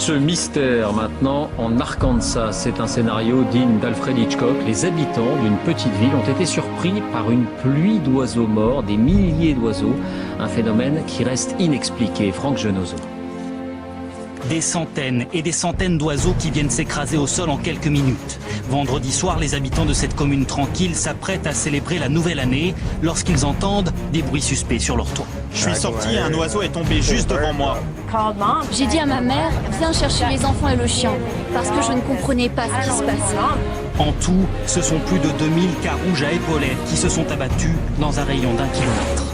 Ce mystère maintenant en Arkansas, c'est un scénario digne d'Alfred Hitchcock. Les habitants d'une petite ville ont été surpris par une pluie d'oiseaux morts, des milliers d'oiseaux, un phénomène qui reste inexpliqué. Franck Genozo. Des centaines et des centaines d'oiseaux qui viennent s'écraser au sol en quelques minutes. Vendredi soir, les habitants de cette commune tranquille s'apprêtent à célébrer la nouvelle année lorsqu'ils entendent des bruits suspects sur leur toit. Je suis sorti et un oiseau est tombé juste devant moi. J'ai dit à ma mère, viens chercher les enfants et le chien, parce que je ne comprenais pas ce qui se passait. En tout, ce sont plus de 2000 carouges à épaulettes qui se sont abattus dans un rayon d'1 kilomètre.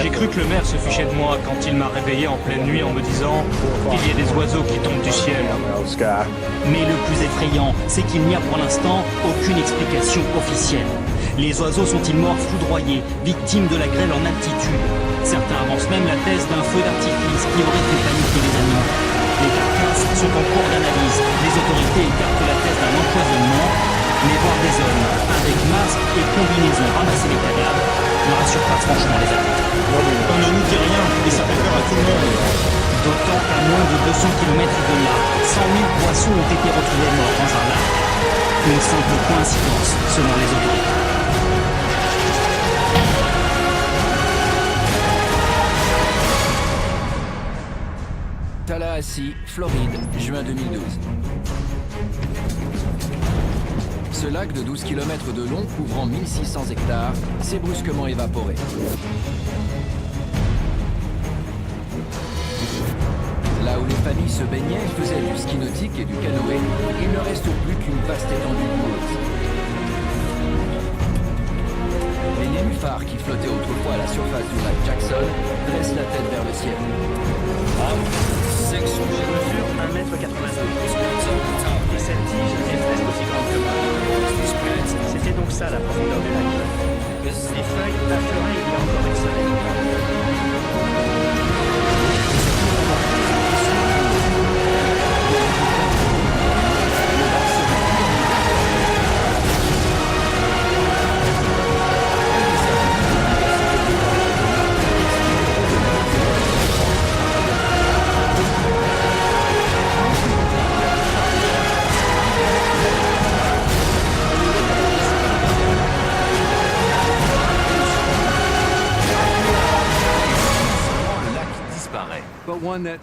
J'ai cru que le maire se fichait de moi quand il m'a réveillé en pleine nuit en me disant qu'il y ait des oiseaux qui tombent du ciel. Mais le plus effrayant, c'est qu'il n'y a pour l'instant aucune explication officielle. Les oiseaux sont-ils morts foudroyés, victimes de la grêle en altitude? Certains avancent même la thèse d'un feu d'artifice qui aurait fait paniquer les animaux. Les carcasses sont en cours d'analyse. Les autorités écartent la thèse d'un empoisonnement. Mais voir des hommes avec masque et combinaison ramasser les cadavres ne rassure pas franchement les habitants. On ne nous dit rien et ça fait peur à tout le monde. D'autant qu'à moins de 200 km de là, 100 000 poissons ont été retrouvés morts dans un lac. Une simple coïncidence selon les autorités. Tallahassee, Floride, juin 2012. Ce lac de 12 km de long, couvrant 1600 hectares, s'est brusquement évaporé. Là où les familles se baignaient, faisaient du ski nautique et du canoë, il ne reste plus qu'une vaste étendue boueuse. Les nénuphars qui flottaient autrefois à la surface du lac Jackson dressent la tête vers le ciel. Je mesure 1,82 m. Et cette tige est presque aussi grande que moi. C'était donc ça la profondeur du lac. Les feuilles affleuraient il y a encore une semaine.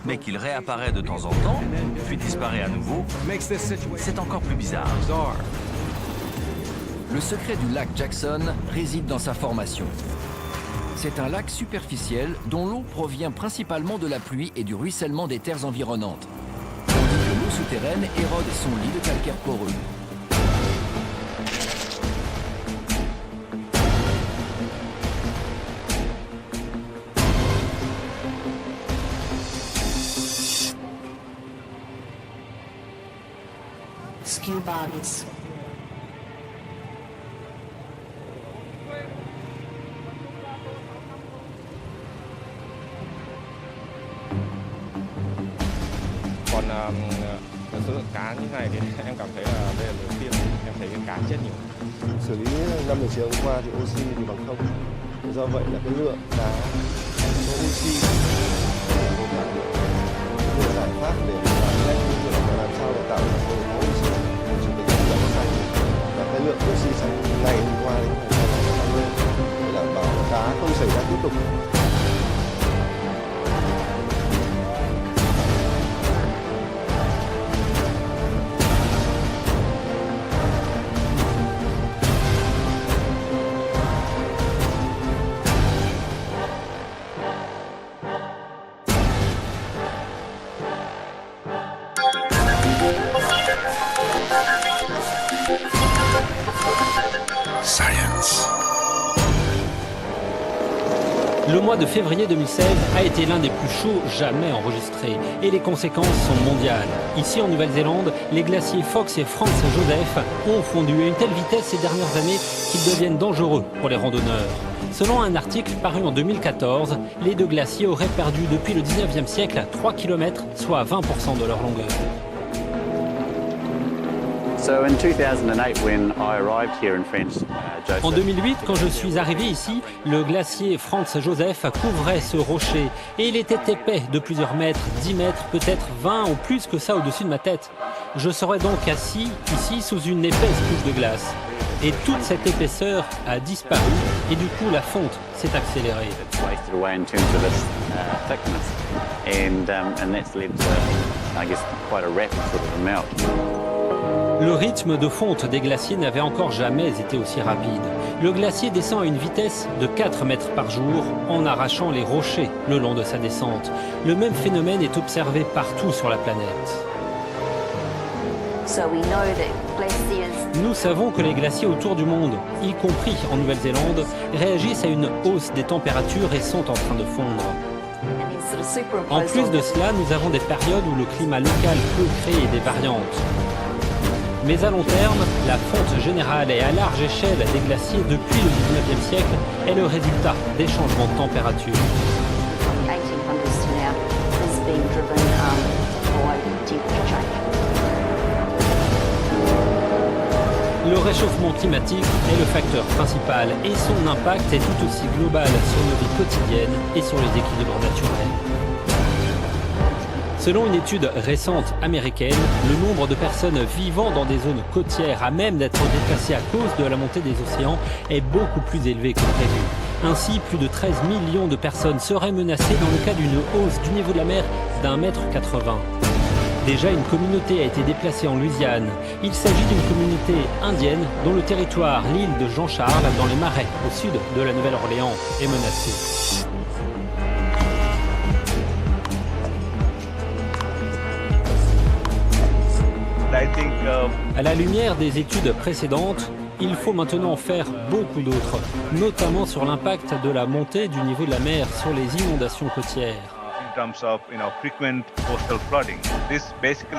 Mais qu'il réapparaît de temps en temps, puis disparaît à nouveau, c'est encore plus bizarre. Le secret du lac Jackson réside dans sa formation. C'est un lac superficiel dont l'eau provient principalement de la pluie et du ruissellement des terres environnantes, tandis que l'eau souterraine érode son lit de calcaire poreux. Bodies. Còn số lượng cá như này thì em cảm thấy là đây là đầu tiên em thấy cái cá chết nhiều. Xử lý 5 giờ chiều hôm qua thì oxy thì bằng không. Do vậy là cái lượng cá có oxy một giải pháp để làm sao để tạo ra nguồn oxy cho cái chất lượng xanh và cái lượng oxy xanh ngày hôm qua đến ngày hôm nay tăng lên để đảm bảo cá không xảy ra tiếp tục. Le mois de février 2016 a été l'un des plus chauds jamais enregistrés et les conséquences sont mondiales. Ici en Nouvelle-Zélande, les glaciers Fox et Franz Joseph ont fondu à une telle vitesse ces dernières années qu'ils deviennent dangereux pour les randonneurs. Selon un article paru en 2014, les deux glaciers auraient perdu depuis le 19e siècle 3 km, soit 20% de leur longueur. En 2008, quand je suis arrivé ici, le glacier Franz Joseph couvrait ce rocher et il était épais de plusieurs mètres, 10 mètres, peut-être 20 ou plus que ça au-dessus de ma tête. Je serais donc assis ici sous une épaisse couche de glace. Et toute cette épaisseur a disparu et du coup la fonte s'est accélérée. Le rythme de fonte des glaciers n'avait encore jamais été aussi rapide. Le glacier descend à une vitesse de 4 mètres par jour en arrachant les rochers le long de sa descente. Le même phénomène est observé partout sur la planète. Nous savons que les glaciers autour du monde, y compris en Nouvelle-Zélande, réagissent à une hausse des températures et sont en train de fondre. En plus de cela, nous avons des périodes où le climat local peut créer des variantes. Mais à long terme, la fonte générale et à large échelle des glaciers depuis le 19e siècle est le résultat des changements de température. Le réchauffement climatique est le facteur principal et son impact est tout aussi global sur nos vies quotidiennes et sur les équilibres naturels. Selon une étude récente américaine, le nombre de personnes vivant dans des zones côtières à même d'être déplacées à cause de la montée des océans est beaucoup plus élevé que prévu. Ainsi, plus de 13 millions de personnes seraient menacées dans le cas d'une hausse du niveau de la mer d'1,80 m. Déjà, une communauté a été déplacée en Louisiane. Il s'agit d'une communauté indienne dont le territoire, l'île de Jean-Charles, dans les Marais, au sud de la Nouvelle-Orléans, est menacé. À la lumière des études précédentes, il faut maintenant faire beaucoup d'autres, notamment sur l'impact de la montée du niveau de la mer sur les inondations côtières.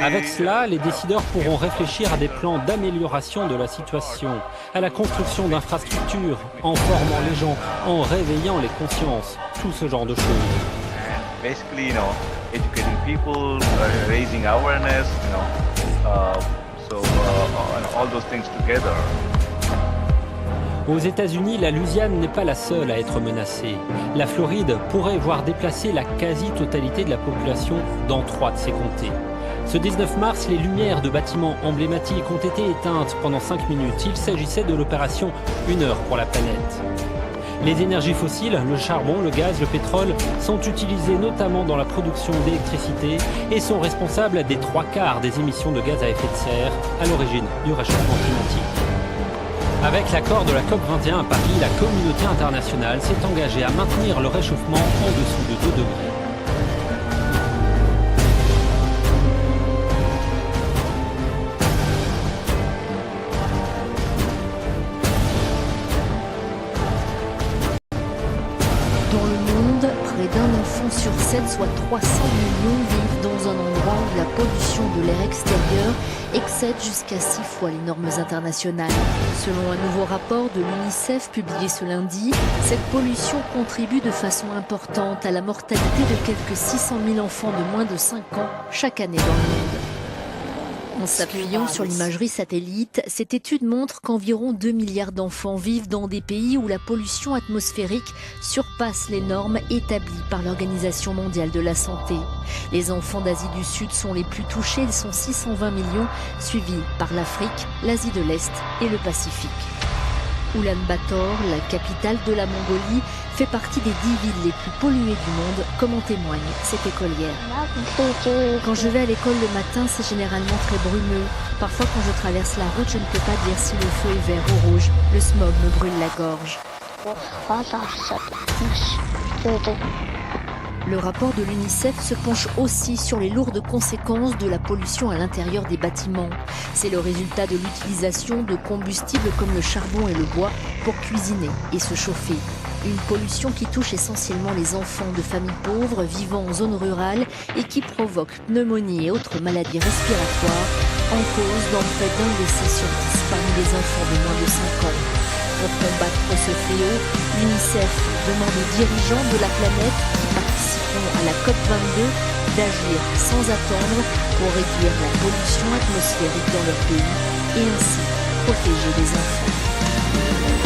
Avec cela, les décideurs pourront réfléchir à des plans d'amélioration de la situation, à la construction d'infrastructures, en formant les gens, en réveillant les consciences, tout ce genre de choses. Educating people, raising awareness, all those things together. Aux États-Unis, la Louisiane n'est pas la seule à être menacée. La Floride pourrait voir déplacer la quasi-totalité de la population dans 3 de ses comtés. Ce 19 mars, les lumières de bâtiments emblématiques ont été éteintes pendant 5 minutes. Il s'agissait de l'opération 1 heure pour la planète. Les énergies fossiles, le charbon, le gaz, le pétrole, sont utilisés notamment dans la production d'électricité et sont responsables des 3/4 des émissions de gaz à effet de serre à l'origine du réchauffement climatique. Avec l'accord de la COP21 à Paris, la communauté internationale s'est engagée à maintenir le réchauffement en dessous de 2 degrés. Sur 7, soit 300 millions, vivent dans un endroit où la pollution de l'air extérieur excède jusqu'à 6 fois les normes internationales. Selon un nouveau rapport de l'UNICEF publié ce lundi, cette pollution contribue de façon importante à la mortalité de quelques 600 000 enfants de moins de 5 ans chaque année dans le monde. En s'appuyant sur l'imagerie satellite, cette étude montre qu'environ 2 milliards d'enfants vivent dans des pays où la pollution atmosphérique surpasse les normes établies par l'Organisation mondiale de la santé. Les enfants d'Asie du Sud sont les plus touchés, ils sont 620 millions, suivis par l'Afrique, l'Asie de l'Est et le Pacifique. Oulan-Bator, la capitale de la Mongolie, fait partie des 10 villes les plus polluées du monde, comme en témoigne cette écolière. Quand je vais à l'école le matin, c'est généralement très brumeux. Parfois, quand je traverse la route, je ne peux pas dire si le feu est vert ou rouge. Le smog me brûle la gorge. Le rapport de l'UNICEF se penche aussi sur les lourdes conséquences de la pollution à l'intérieur des bâtiments. C'est le résultat de l'utilisation de combustibles comme le charbon et le bois pour cuisiner et se chauffer. Une pollution qui touche essentiellement les enfants de familles pauvres vivant en zone rurale et qui provoque pneumonie et autres maladies respiratoires, en cause dans près d'1 décès sur 10 parmi les enfants de moins de 5 ans. Pour combattre ce fléau, l'UNICEF demande aux dirigeants de la planète qui participeront à la COP22 d'agir sans attendre pour réduire la pollution atmosphérique dans leur pays et ainsi protéger les enfants.